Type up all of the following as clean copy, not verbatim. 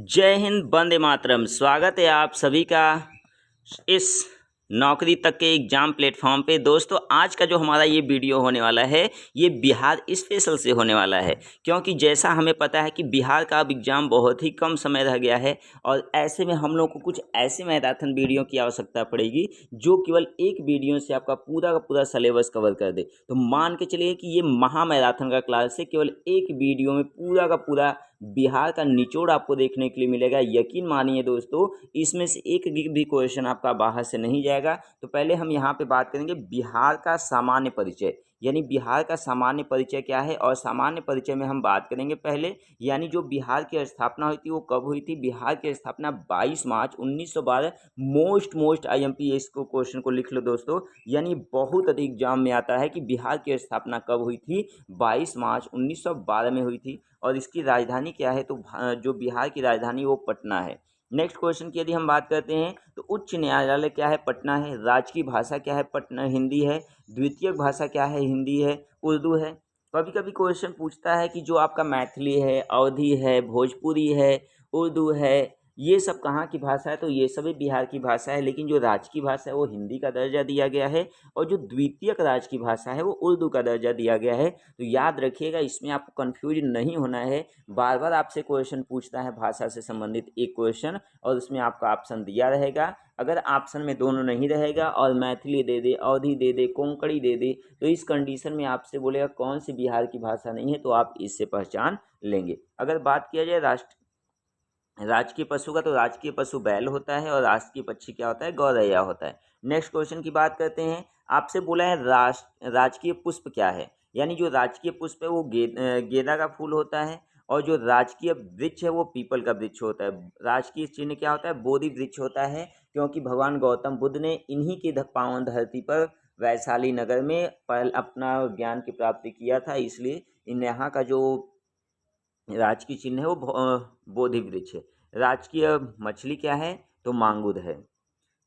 जय हिंद, वंदे मातरम। स्वागत है आप सभी का इस नौकरी तक के एग्ज़ाम प्लेटफॉर्म पे। दोस्तों, आज का जो हमारा ये वीडियो होने वाला है, ये बिहार स्पेशल से होने वाला है, क्योंकि जैसा हमें पता है कि बिहार का अब एग्ज़ाम बहुत ही कम समय रह गया है और ऐसे में हम लोग को कुछ ऐसे मैराथन वीडियो की आवश्यकता पड़ेगी जो केवल एक वीडियो से आपका पूरा का पूरा सिलेबस कवर कर दे। तो मान के चलिए कि ये महा मैराथन का क्लास है, केवल एक वीडियो में पूरा का पूरा बिहार का निचोड़ आपको देखने के लिए मिलेगा। यकीन मानिए दोस्तों, इसमें से एक भी क्वेश्चन आपका बाहर से नहीं जाएगा। तो पहले हम यहाँ पे बात करेंगे बिहार का सामान्य परिचय, यानी बिहार का सामान्य परिचय क्या है। और सामान्य परिचय में हम बात करेंगे पहले, यानी जो बिहार की स्थापना हुई थी वो कब हुई थी। बिहार की स्थापना 22 मार्च 1912। मोस्ट IMPS को क्वेश्चन को लिख लो दोस्तों, यानी बहुत अधिक एग्जाम में आता है कि बिहार की स्थापना कब हुई थी। 22 मार्च 1912 में हुई थी। और इसकी राजधानी क्या है, तो जो बिहार की राजधानी वो पटना है। नेक्स्ट क्वेश्चन की यदि हम बात करते हैं तो उच्च न्यायालय क्या है, पटना है। राजकीय भाषा क्या है, पटना हिंदी है। द्वितीय भाषा क्या है, हिंदी है, उर्दू है। कभी कभी क्वेश्चन पूछता है कि जो आपका मैथिली है, अवधी है, भोजपुरी है, उर्दू है, ये सब कहाँ की भाषा है, तो ये सभी बिहार की भाषा है। लेकिन जो राजकीय भाषा है वो हिंदी का दर्जा दिया गया है और जो द्वितीयक राजकीय भाषा है वो उर्दू का दर्जा दिया गया है। तो याद रखिएगा, इसमें आपको कन्फ्यूज नहीं होना है। बार बार आपसे क्वेश्चन पूछता है भाषा से संबंधित एक क्वेश्चन, और उसमें आपका ऑप्शन दिया रहेगा। अगर ऑप्शन में दोनों नहीं रहेगा और मैथिली दे दे, अवधी दे दे, कोंकणी दे दे, तो इस कंडीशन में आपसे बोलेगा कौन सी बिहार की भाषा नहीं है, तो आप इससे पहचान लेंगे। अगर बात किया जाए राजकीय पशु का, तो राजकीय पशु बैल होता है और राष्ट्रीय पक्षी क्या होता है, गौरैया होता है। नेक्स्ट क्वेश्चन की बात करते हैं। आपसे बोला है राजकीय पुष्प क्या है, यानी जो राजकीय पुष्प है वो गेंदा का फूल होता है। और जो राजकीय वृक्ष है वो पीपल का वृक्ष होता है। राजकीय चिन्ह क्या होता है, बोधि वृक्ष होता है, क्योंकि भगवान गौतम बुद्ध ने इन्हीं की पावन धरती पर वैशाली नगर में पहल अपना ज्ञान की प्राप्ति किया था, इसलिए इन यहाँ का जो राजकीय चिन्ह है वो बोधि वृक्ष है। राजकीय मछली क्या है, तो मांगुर है।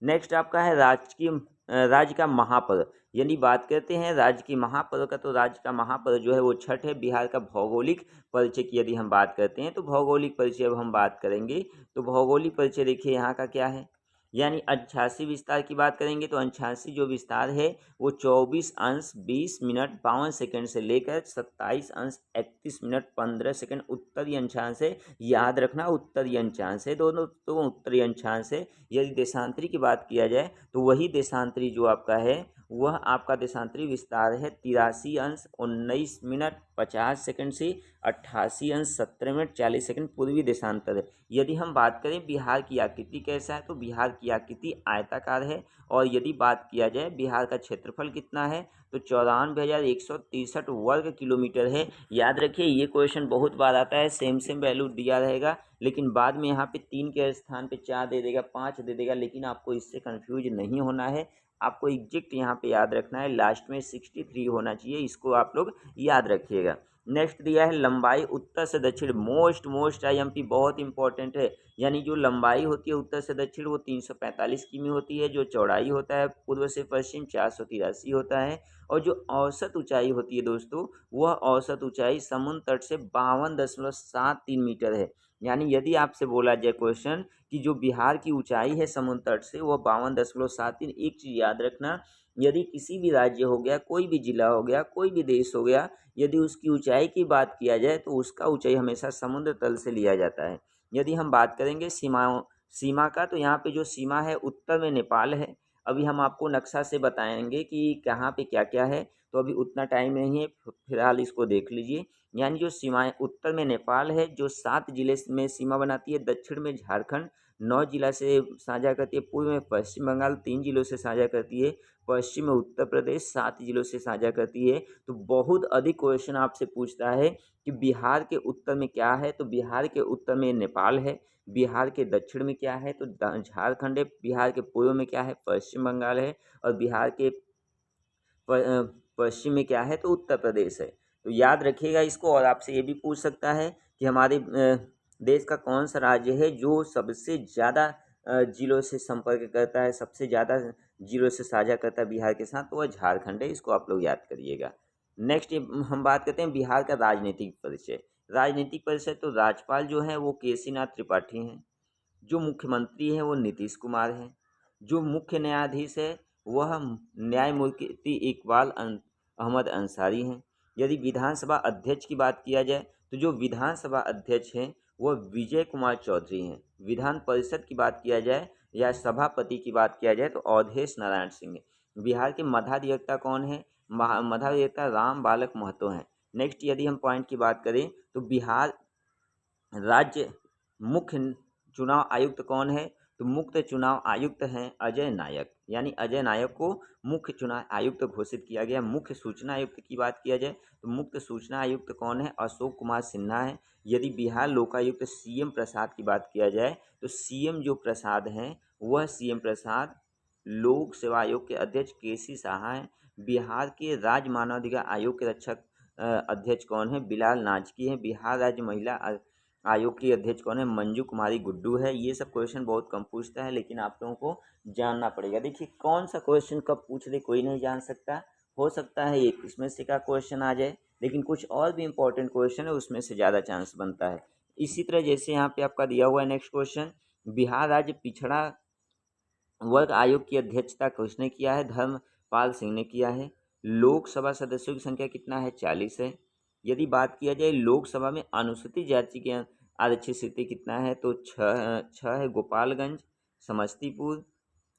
नेक्स्ट आपका है राज्य का महापर्व, यानी बात करते हैं राज्य की महापर्व का, तो राज्य का महापर्व जो है वो छठ है। बिहार का भौगोलिक परिचय की यदि हम बात करते हैं तो भौगोलिक परिचय अब हम बात करेंगे। तो भौगोलिक परिचय देखिए यहाँ का क्या है, यानी 88 विस्तार की बात करेंगे तो 88 जो विस्तार है वो 24 अंश 20 मिनट 52 सेकंड से लेकर 27 अंश 31 मिनट 15 सेकंड उत्तरी अंशांश है। याद रखना, उत्तरी अंशांश है दोनों, तो उत्तरी अंशांश है। यदि देशांतरी की बात किया जाए तो वही देशांतरी जो आपका है वह आपका देशांतरी विस्तार है 83 अंश 19 मिनट 50 सेकंड से 88 अंश 17 मिनट 40 सेकंड पूर्वी देशांतर है। यदि हम बात करें बिहार की आकृति कैसा है, तो बिहार की आकृति आयताकार है। और यदि बात किया जाए बिहार का क्षेत्रफल कितना है, तो 94,163 वर्ग किलोमीटर है। याद रखिए, ये क्वेश्चन बहुत बार आता है, सेम वैल्यू दिया रहेगा, लेकिन बाद में यहाँ पे 3 के स्थान पे 4 दे देगा, 5 दे देगा, लेकिन आपको इससे कन्फ्यूज नहीं होना है। आपको एग्जैक्ट यहाँ पे याद रखना है, लास्ट में 63 होना चाहिए, इसको आप लोग याद रखिएगा। नेक्स्ट दिया है लंबाई उत्तर से दक्षिण, मोस्ट IMP बहुत इंपॉर्टेंट है। यानी जो लंबाई होती है उत्तर से दक्षिण वो 345 किमी होती है। जो चौड़ाई होता है पूर्व से पश्चिम 483 होता है। और जो औसत ऊंचाई होती है दोस्तों, वह औसत ऊंचाई समुद्र तट से 52.73 मीटर है। यानी यदि आपसे बोला जाए क्वेश्चन कि जो बिहार की ऊंचाई है समुद्र तट से वह 52.73, एक चीज़ याद रखना, यदि किसी भी राज्य हो गया, कोई भी जिला हो गया, कोई भी देश हो गया, यदि उसकी ऊंचाई की बात किया जाए तो उसका ऊंचाई हमेशा समुद्र तल से लिया जाता है। यदि हम बात करेंगे सीमा का, तो यहाँ पे जो सीमा है उत्तर में नेपाल है। अभी हम आपको नक्शा से बताएंगे कि कहाँ पे क्या क्या है, तो अभी उतना टाइम नहीं है, फिलहाल इसको देख लीजिए। यानी जो सीमाएं उत्तर में नेपाल है जो 7 जिले में सीमा बनाती है, दक्षिण में झारखंड 9 जिला से साझा करती है, पूर्व में पश्चिम बंगाल 3 जिलों से साझा करती है, पश्चिम में उत्तर प्रदेश 7 जिलों से साझा करती है। तो बहुत अधिक क्वेश्चन आपसे पूछता है कि बिहार के उत्तर में क्या है, तो बिहार के उत्तर में नेपाल है। बिहार के दक्षिण में क्या है, तो झारखंड है। बिहार के पूर्व में क्या है, पश्चिम बंगाल है। और बिहार के पश्चिम में क्या है, तो उत्तर प्रदेश है। तो याद रखिएगा इसको। और आपसे ये भी पूछ सकता है कि हमारे देश का कौन सा राज्य है जो सबसे ज़्यादा जिलों से संपर्क करता है, सबसे ज़्यादा जिलों से साझा करता है बिहार के साथ, तो वह झारखंड है। इसको आप लोग याद करिएगा। नेक्स्ट हम बात करते हैं बिहार का राजनीतिक परिचय, राजनीतिक परिषद तो राज्यपाल जो है वो केसीनाथ त्रिपाठी हैं, जो मुख्यमंत्री है वो नीतीश कुमार हैं, जो मुख्य न्यायाधीश है वह न्यायमूर्ति इकबाल अहमद अंसारी हैं। यदि विधानसभा अध्यक्ष की बात किया जाए तो जो विधानसभा अध्यक्ष हैं वह विजय कुमार चौधरी हैं। विधान परिषद की बात किया जाए या सभापति की बात किया जाए तो अवधेश नारायण सिंह हैं। बिहार के मठाधिवक्ता कौन है? मठाधिवक्ता राम बालक महतो हैं। नेक्स्ट यदि हम पॉइंट की बात करें तो बिहार राज्य मुख्य चुनाव आयुक्त कौन है? तो मुख्य चुनाव आयुक्त हैं अजय नायक, यानी अजय नायक को मुख्य चुनाव आयुक्त घोषित किया गया। मुख्य सूचना आयुक्त की बात किया जाए तो मुख्य सूचना आयुक्त कौन है? अशोक कुमार सिन्हा है। यदि बिहार लोकायुक्त सीएम प्रसाद की बात किया जाए तो सीएम जो प्रसाद हैं वह सीएम प्रसाद लोक सेवा आयोग के अध्यक्ष केसी साहा हैं। बिहार के राज्य मानवाधिकार आयोग के रक्षक अध्यक्ष कौन है? बिलाल नाजकी हैं। बिहार राज्य महिला आयोग की अध्यक्ष कौन है? मंजू कुमारी गुड्डू है। ये सब क्वेश्चन बहुत कम पूछता है लेकिन आप लोगों को जानना पड़ेगा। देखिए कौन सा क्वेश्चन कब पूछ ले कोई नहीं जान सकता, हो सकता है एक इसमें से का क्वेश्चन आ जाए, लेकिन कुछ और भी इंपॉर्टेंट क्वेश्चन है उसमें से ज़्यादा चांस बनता है। इसी तरह जैसे यहाँ पे आपका दिया हुआ है नेक्स्ट क्वेश्चन, बिहार राज्य पिछड़ा वर्ग आयोग की अध्यक्षता किसने किया है? धर्मपाल सिंह ने किया है। लोकसभा सदस्यों की संख्या कितना है? 40 है। यदि बात किया जाए लोकसभा में अनुसूचित जाति के आरक्षित सीटें कितना है तो छः है। गोपालगंज, समस्तीपुर,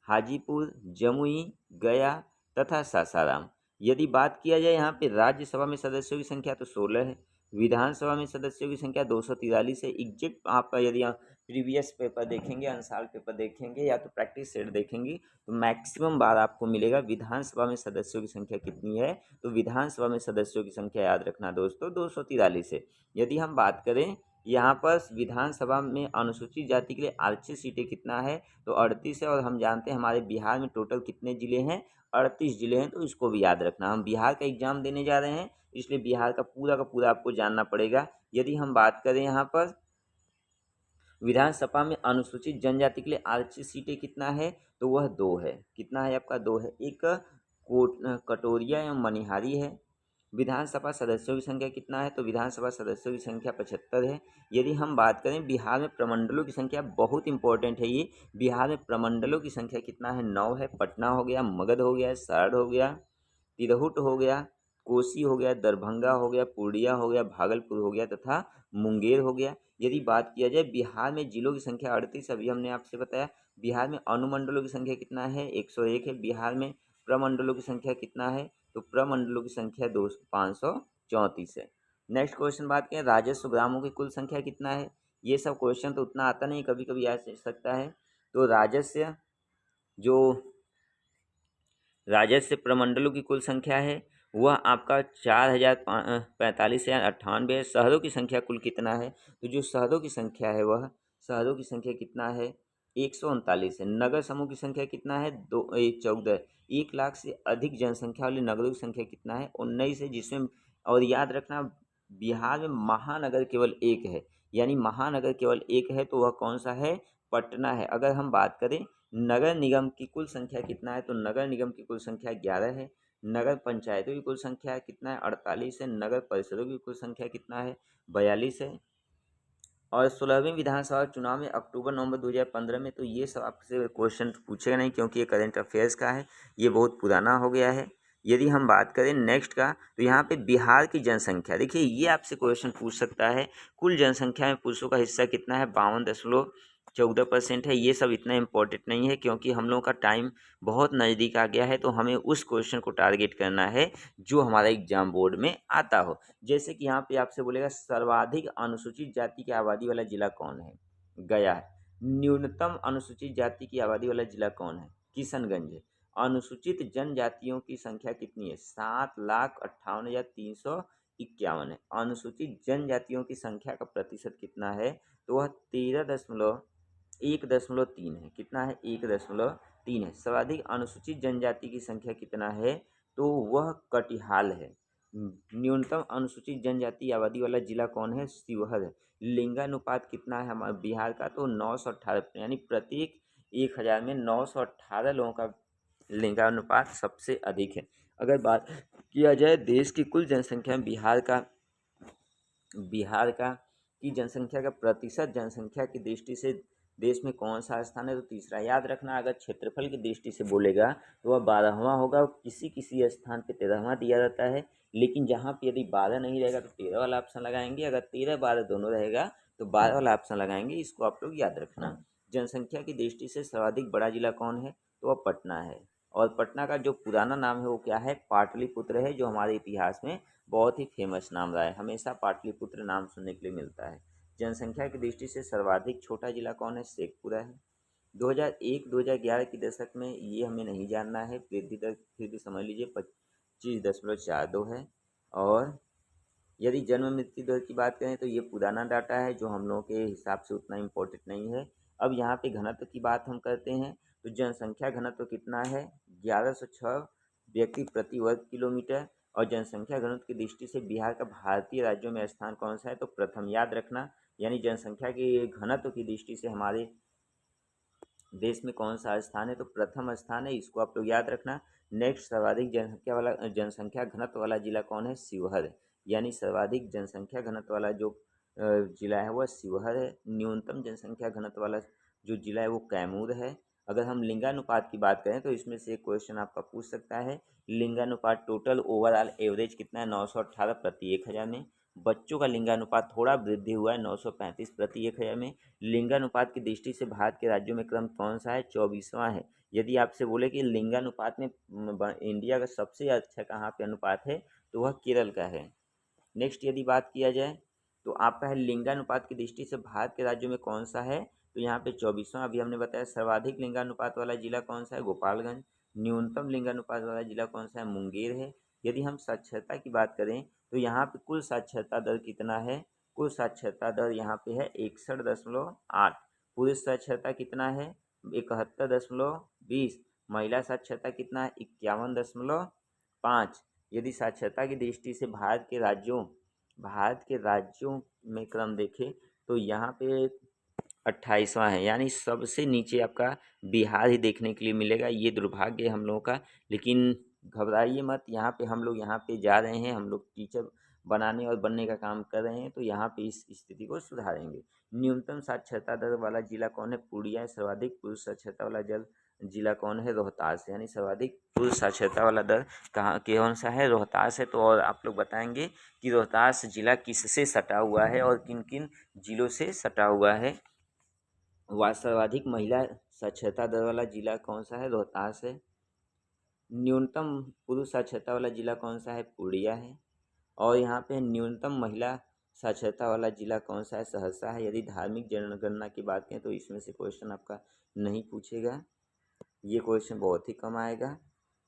हाजीपुर, जमुई, गया तथा सासाराम। यदि बात किया जाए यहाँ पे राज्यसभा में सदस्यों की संख्या तो 16 है। विधानसभा में सदस्यों की संख्या 243 है। एग्जैक्ट आप यदि प्रीवियस पेपर देखेंगे, अनसाल पेपर देखेंगे या तो प्रैक्टिस सेट देखेंगे तो मैक्सिमम बार आपको मिलेगा विधानसभा में सदस्यों की संख्या कितनी है। तो विधानसभा में सदस्यों की संख्या याद रखना दोस्तों 243 है। यदि हम बात करें यहाँ पर विधानसभा में अनुसूचित जाति के लिए आरक्षित सीटें कितना है तो 38 है। और हम जानते हैं हमारे बिहार में टोटल कितने ज़िले हैं? 38 ज़िले हैं, तो इसको भी याद रखना। हम बिहार का एग्जाम देने जा रहे हैं इसलिए बिहार का पूरा आपको जानना पड़ेगा। यदि हम बात करें यहाँ पर विधानसभा में अनुसूचित जनजाति के लिए आरक्षित सीटें कितना है तो वह 2 है। कितना है आपका? 2 है। एक कटोरिया एवं मनिहारी है। विधानसभा सदस्यों की संख्या कितना है तो विधानसभा सदस्यों की संख्या 75 है। यदि हम बात करें बिहार में प्रमंडलों की संख्या, बहुत इंपॉर्टेंट है ये, बिहार में प्रमंडलों की संख्या कितना है? 9 है। पटना हो गया, मगध हो गया, सारण हो गया, तिरहुट हो गया, कोसी हो गया, दरभंगा हो गया, पूर्णिया हो गया, भागलपुर हो गया तथा मुंगेर हो गया। यदि बात किया जाए बिहार में जिलों की संख्या 38, अभी हमने आपसे बताया। बिहार में अनुमंडलों की संख्या कितना है? 101 है। बिहार में प्रमंडलों की संख्या कितना है तो प्रमंडलों की संख्या 534 है। नेक्स्ट क्वेश्चन बात करें राजस्व ग्रामों की कुल संख्या कितना है? ये सब क्वेश्चन तो उतना आता नहीं, कभी कभी आ सकता है। तो राजस्व प्रमंडलों की कुल संख्या है वह आपका 4045 या 98 है। शहरों की संख्या कुल कितना है तो जो शहरों की संख्या है वह शहरों की संख्या कितना है? 139 है। नगर समूह की संख्या कितना है? 14। 1 लाख से अधिक जनसंख्या वाले नगरों की संख्या कितना है? 19 है। जिसमें और याद रखना बिहार में महानगर केवल एक है, यानी महानगर केवल एक है तो वह कौन सा है? पटना है। अगर हम बात करें नगर निगम की कुल संख्या कितना है तो नगर निगम की कुल संख्या 11 है। नगर पंचायतों की कुल संख्या कितना है? 48 है। नगर परिषदों की कुल संख्या कितना है? 42 है। और 16वीं विधानसभा चुनाव में अक्टूबर नवंबर 2015 में, तो ये सब आपसे क्वेश्चन पूछेगा नहीं क्योंकि ये करंट अफेयर्स का है, ये बहुत पुराना हो गया है। यदि हम बात करें नेक्स्ट का तो यहाँ पे बिहार की जनसंख्या, देखिए ये आपसे क्वेश्चन पूछ सकता है कुल जनसंख्या में पुरुषों का हिस्सा कितना है? 52.14% है। ये सब इतना इम्पोर्टेंट नहीं है क्योंकि हम लोगों का टाइम बहुत नज़दीक आ गया है, तो हमें उस क्वेश्चन को टारगेट करना है जो हमारा एग्जाम बोर्ड में आता हो। जैसे कि यहाँ पे आपसे बोलेगा सर्वाधिक अनुसूचित जाति की आबादी वाला जिला कौन है? गया है। न्यूनतम अनुसूचित जाति की आबादी वाला जिला कौन है? किशनगंज है। अनुसूचित जनजातियों की संख्या कितनी है? 7,58,351 है। अनुसूचित जनजातियों की संख्या का प्रतिशत कितना है तो वह 1.3 है। कितना है? 1.3 है। सर्वाधिक अनुसूचित जनजाति की संख्या कितना है तो वह कटिहार है। न्यूनतम अनुसूचित जनजाति आबादी वाला जिला कौन है? शिवहर है। लिंगानुपात कितना है हमारे बिहार का तो 918, यानी प्रत्येक 1000 में 918 लोगों का लिंगानुपात सबसे अधिक है। अगर बात किया जाए देश की कुल जनसंख्या में बिहार का बिहार का की जनसंख्या का प्रतिशत जनसंख्या की दृष्टि से देश में कौन सा स्थान है, तो तीसरा। याद रखना, अगर क्षेत्रफल की दृष्टि से बोलेगा तो वह 12वां होगा, और किसी किसी स्थान पे 13वां दिया जाता है। लेकिन जहाँ पे यदि 12 नहीं रहेगा तो 13 वाला ऑप्शन लगाएंगे, अगर 13 12 दोनों रहेगा तो 12 वाला ऑप्शन लगाएंगे। इसको आप लोग याद रखना। जनसंख्या की दृष्टि से सर्वाधिक बड़ा जिला कौन है, तो वह पटना है। और पटना का जो पुराना नाम है वो क्या है, पाटलिपुत्र है, जो हमारे इतिहास में बहुत ही फेमस नाम रहा है। हमेशा पाटलिपुत्र नाम सुनने के लिए मिलता है। जनसंख्या की दृष्टि से सर्वाधिक छोटा जिला कौन है, शेखपुरा है। 2001-2011 के दशक में ये हमें नहीं जानना है, वृद्धि दर फिर भी समझ लीजिए 25.42 है। और यदि जन्म मृत्यु दर की बात करें तो ये पुराना डाटा है, जो हम लोगों के हिसाब से उतना इम्पोर्टेंट नहीं है। अब यहाँ पे घनत्व की बात हम करते हैं, तो जनसंख्या घनत्व कितना है, 1106 व्यक्ति प्रति वर्ग किलोमीटर। और जनसंख्या घनत्व की दृष्टि से बिहार का भारतीय राज्यों में स्थान कौन सा है, तो प्रथम। याद रखना, यानी जनसंख्या के घनत्व की दृष्टि से हमारे देश में कौन सा स्थान है, तो प्रथम स्थान है। इसको आप लोग याद रखना। नेक्स्ट, सर्वाधिक जनसंख्या घनत्व वाला जिला कौन है, शिवहर। यानी सर्वाधिक जनसंख्या घनत्व वाला जो जिला है वह शिवहर है। न्यूनतम जनसंख्या घनत्व वाला जो जिला है वो कैमूर है। अगर हम लिंगानुपात की बात करें तो इसमें से एक क्वेश्चन आपका पूछ सकता है। लिंगानुपात टोटल ओवरऑल एवरेज कितना है, 918 प्रति 1000 में। बच्चों का लिंगानुपात थोड़ा वृद्धि हुआ है, 935 प्रति 1000 में। लिंगानुपात की दृष्टि से भारत के राज्यों में क्रम कौन सा है, 24वां है। यदि आपसे बोले कि लिंगानुपात में इंडिया का सबसे अच्छा कहाँ पे अनुपात है, तो वह केरल का है। नेक्स्ट यदि बात किया जाए तो आपका है लिंगानुपात की दृष्टि से भारत के राज्यों में कौन सा है, तो यहाँ पे 24वां अभी हमने बताया। सर्वाधिक लिंगानुपात वाला जिला कौन सा है, गोपालगंज। न्यूनतम लिंगानुपात वाला जिला कौन सा है, मुंगेर है। यदि हम साक्षरता की बात करें तो यहाँ पे कुल साक्षरता दर कितना है, कुल साक्षरता दर यहाँ पे है 61.8। पुरुष साक्षरता कितना है, 71.20। महिला साक्षरता कितना है, 51.5। यदि साक्षरता की दृष्टि से भारत के राज्यों में क्रम देखें तो यहाँ पे 28वां है। यानी सबसे नीचे आपका बिहार ही देखने के लिए मिलेगा। ये दुर्भाग्य है हम लोगों का, लेकिन घबराइए मत। यहाँ पे हम लोग यहाँ पे जा रहे हैं, हम लोग टीचर बनाने और बनने का काम कर रहे हैं, तो यहाँ पे इस स्थिति को सुधारेंगे। न्यूनतम साक्षरता दर वाला जिला कौन है, पूर्णिया है। सर्वाधिक पुरुष साक्षरता वाला जिला कौन है, रोहतास। यानी सर्वाधिक पुरुष साक्षरता वाला दर कहाँ कौन सा है, रोहतास है। तो और आप लोग बताएंगे कि रोहतास जिला किससे सटा हुआ है और किन किन जिलों से सटा हुआ है। सर्वाधिक महिला साक्षरता दर वाला जिला कौन सा है, रोहतास है। न्यूनतम पुरुष साक्षरता वाला जिला कौन सा है, पूर्णिया है। और यहाँ पे न्यूनतम महिला साक्षरता वाला जिला कौन सा है, सहरसा है। यदि धार्मिक जनगणना की बात करें तो इसमें से क्वेश्चन आपका नहीं पूछेगा, ये क्वेश्चन बहुत ही कम आएगा।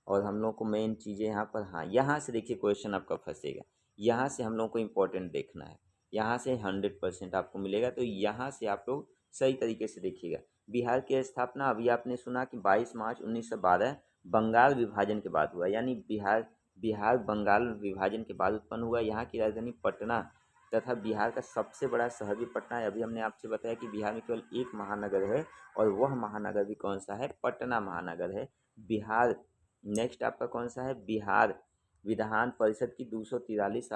और हम लोग को मेन चीज़ें यहाँ पर, हाँ यहाँ से देखिए क्वेश्चन आपका फंसेगा। यहाँ से हम लोग को इम्पोर्टेंट देखना है, यहाँ से 100% आपको मिलेगा। तो यहाँ से आप लोग सही तरीके से देखिएगा। बिहार की स्थापना अभी आपने सुना कि 22 मार्च 1912 बंगाल विभाजन के बाद हुआ। यानी बिहार बिहार बंगाल विभाजन के बाद उत्पन्न हुआ। यहाँ की राजधानी पटना तथा बिहार का सबसे बड़ा शहर भी पटना है। अभी हमने आपसे बताया कि बिहार में केवल एक महानगर है, और वह महानगर भी कौन सा है, पटना महानगर है। बिहार नेक्स्ट आपका कौन सा है, बिहार विधान परिषद की 243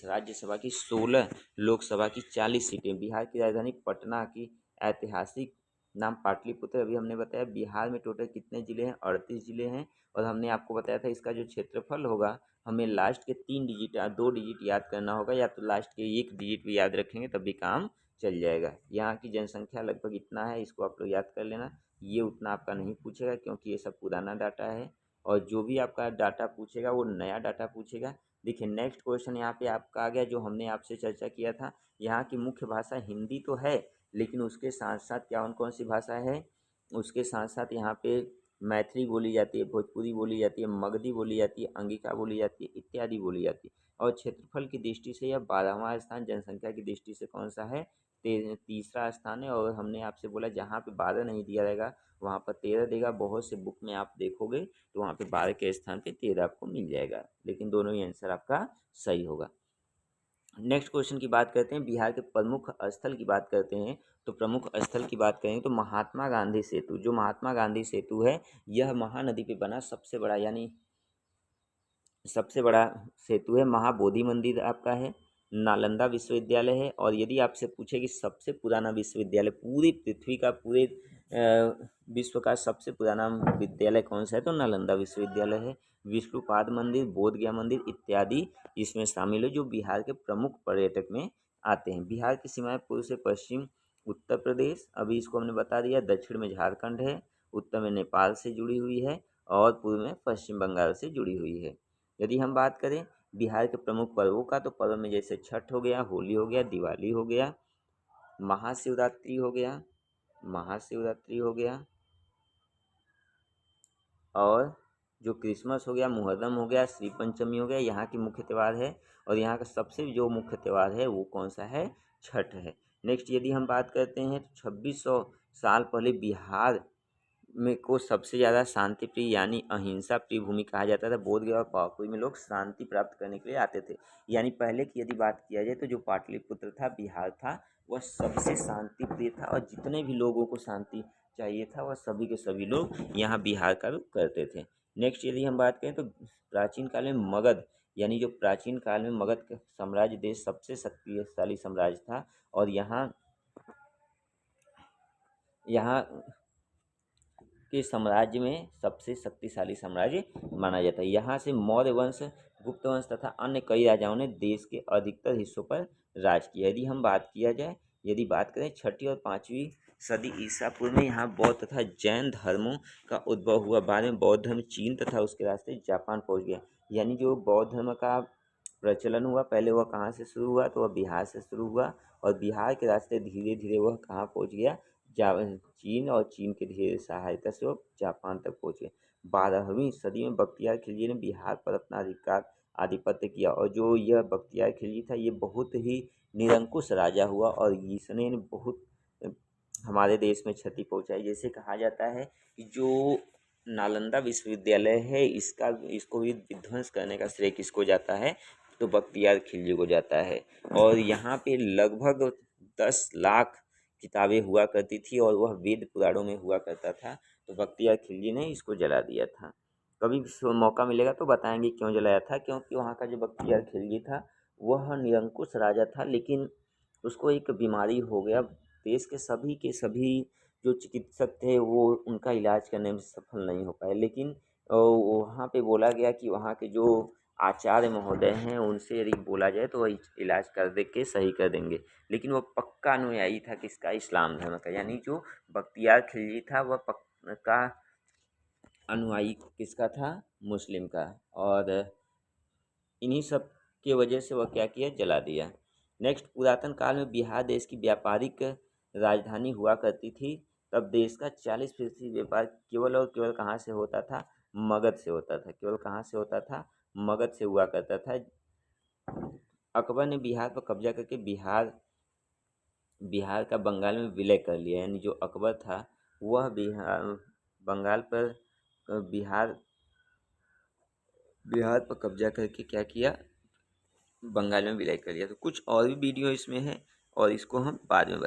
राज्यसभा की 16 लोकसभा की 40 सीटें। बिहार की राजधानी पटना की ऐतिहासिक नाम पाटलिपुत्र। अभी हमने बताया बिहार में टोटल कितने ज़िले हैं, 38 ज़िले हैं। और हमने आपको बताया था इसका जो क्षेत्रफल होगा, हमें लास्ट के 3 डिजिट 2 डिजिट याद करना होगा, या तो लास्ट के 1 डिजिट भी याद रखेंगे तब भी काम चल जाएगा। यहाँ की जनसंख्या लगभग इतना है, इसको आप लोग याद कर लेना। ये उतना आपका नहीं पूछेगा क्योंकि ये सब पुराना डाटा है, और जो भी आपका डाटा पूछेगा वो नया डाटा पूछेगा। देखिए नेक्स्ट क्वेश्चन यहाँ पे आपका आ गया, जो हमने आपसे चर्चा किया था। यहाँ की मुख्य भाषा हिंदी तो है, लेकिन उसके साथ साथ क्या कौन कौन सी भाषा है, उसके साथ साथ यहाँ पे मैथिली बोली जाती है, भोजपुरी बोली जाती है, मगधी बोली जाती है, अंगिका बोली जाती है, इत्यादि बोली जाती है। और क्षेत्रफल की दृष्टि से यह 12वां स्थान, जनसंख्या की दृष्टि से कौन सा है, तीसरा स्थान है। और हमने आपसे बोला जहाँ पे 12 नहीं दिया रहेगा वहाँ पर 13 देगा। बहुत से बुक में आप देखोगे तो वहाँ पे 12 के स्थान पे 13 आपको मिल जाएगा, लेकिन दोनों ही आंसर आपका सही होगा। नेक्स्ट क्वेश्चन की बात करते हैं, बिहार के प्रमुख स्थल की बात करते हैं। तो प्रमुख स्थल की बात करें तो महात्मा गांधी सेतु, जो महात्मा गांधी सेतु है, यह महानदी पे बना सबसे बड़ा, यानी सबसे बड़ा सेतु है। महाबोधि मंदिर आपका है, नालंदा विश्वविद्यालय है। और यदि आपसे पूछे कि सबसे पुराना विश्वविद्यालय पूरी पृथ्वी का, पूरे विश्व का सबसे पुराना विद्यालय कौन सा है, तो नालंदा विश्वविद्यालय है। विष्णुपाद मंदिर, बोध गया मंदिर इत्यादि इसमें शामिल है, जो बिहार के प्रमुख पर्यटक में आते हैं। बिहार की सीमाएं पूर्व से पश्चिम उत्तर प्रदेश, अभी इसको हमने बता दिया, दक्षिण में झारखंड है, उत्तर में नेपाल से जुड़ी हुई है, और पूर्व में पश्चिम बंगाल से जुड़ी हुई है। यदि हम बात करें बिहार के प्रमुख पर्वों का, तो पर्व में जैसे छठ हो गया, होली हो गया, दिवाली हो गया, महाशिवरात्रि हो गया, और जो क्रिसमस हो गया, मुहर्रम हो गया, श्री पंचमी हो गया, यहाँ की मुख्य त्यौहार है। और यहाँ का सबसे जो मुख्य त्यौहार है वो कौन सा है, छठ है। नेक्स्ट यदि हम बात करते हैं तो 2600 साल पहले बिहार में को सबसे ज़्यादा शांति प्रिय यानी अहिंसा प्रिय भूमि कहा जाता था। बोध गया और पावापुरी में लोग शांति प्राप्त करने के लिए आते थे। यानी पहले की यदि बात किया जाए तो जो पाटलिपुत्र था, बिहार था, वह सबसे शांति प्रिय था, और जितने भी लोगों को शांति चाहिए था वह सभी के सभी लोग यहाँ बिहार का रुख करते थे। नेक्स्ट यदि हम बात करें तो प्राचीन काल में मगध, यानी जो प्राचीन काल में मगध का साम्राज्य देश सबसे शक्तिशाली साम्राज्य था, और यहाँ के साम्राज्य में सबसे शक्तिशाली साम्राज्य माना जाता है। यहाँ से मौर्य वंश, गुप्त वंश तथा अन्य कई राजाओं ने देश के अधिकतर हिस्सों पर राज किया। यदि बात करें छठी और 5वीं सदी ईसा पूर्व में यहाँ बौद्ध तथा जैन धर्मों का उद्भव हुआ। बाद में बौद्ध धर्म चीन तथा उसके रास्ते जापान पहुँच गया। यानी जो बौद्ध धर्म का प्रचलन हुआ, पहले वह कहाँ से शुरू हुआ, तो वह बिहार से शुरू हुआ, और बिहार के रास्ते धीरे धीरे वह कहाँ पहुँच गया, चीन, और चीन के धीरे सहायता से वो जापान तक पहुँचे। 12वीं सदी में बख्तियार खिलजी ने बिहार पर अपना आधिपत्य किया, और जो यह बख्तियार खिलजी था ये बहुत ही निरंकुश राजा हुआ, और इसने बहुत हमारे देश में क्षति पहुंचाई। जैसे कहा जाता है कि जो नालंदा विश्वविद्यालय है इसको भी विध्वंस करने का श्रेय किसको जाता है, तो बख्तियार खिलजी को जाता है। और यहाँ पे लगभग 10 लाख किताबें हुआ करती थी, और वह वेद पुराणों में हुआ करता था, तो बख्तियार खिलजी ने इसको जला दिया था। कभी मौका मिलेगा तो बताएंगे क्यों जलाया था। क्योंकि वहाँ का जो बख्तियार खिलजी था वह निरंकुश राजा था, लेकिन उसको एक बीमारी हो गया। देश के सभी जो चिकित्सक थे वो उनका इलाज करने में सफल नहीं हो पाए, लेकिन वहाँ पे बोला गया कि वहाँ के जो आचार्य महोदय हैं उनसे यदि बोला जाए तो वह इलाज कर दे के सही कर देंगे। लेकिन वो पक्का अनुयायी था किसका, इस्लाम धर्म का। यानी जो बख्तियार खिलजी था वह पक्का अनुयायी किसका था, मुस्लिम का। और इन्हीं सब की वजह से वह क्या किया, जला दिया। नेक्स्ट, पुरातन काल में बिहार देश की व्यापारिक राजधानी हुआ करती थी। तब देश का 40% व्यापार केवल और केवल कहाँ से होता था, मगध से होता था। केवल कहाँ से होता था, मगध से हुआ करता था। अकबर ने बिहार पर कब्जा करके बिहार का बंगाल में विलय कर लिया। यानी जो अकबर था वह बंगाल पर बिहार पर कब्जा करके क्या किया, बंगाल में विलय कर लिया। तो कुछ और भी वीडियो इसमें है, और इसको हम बाद में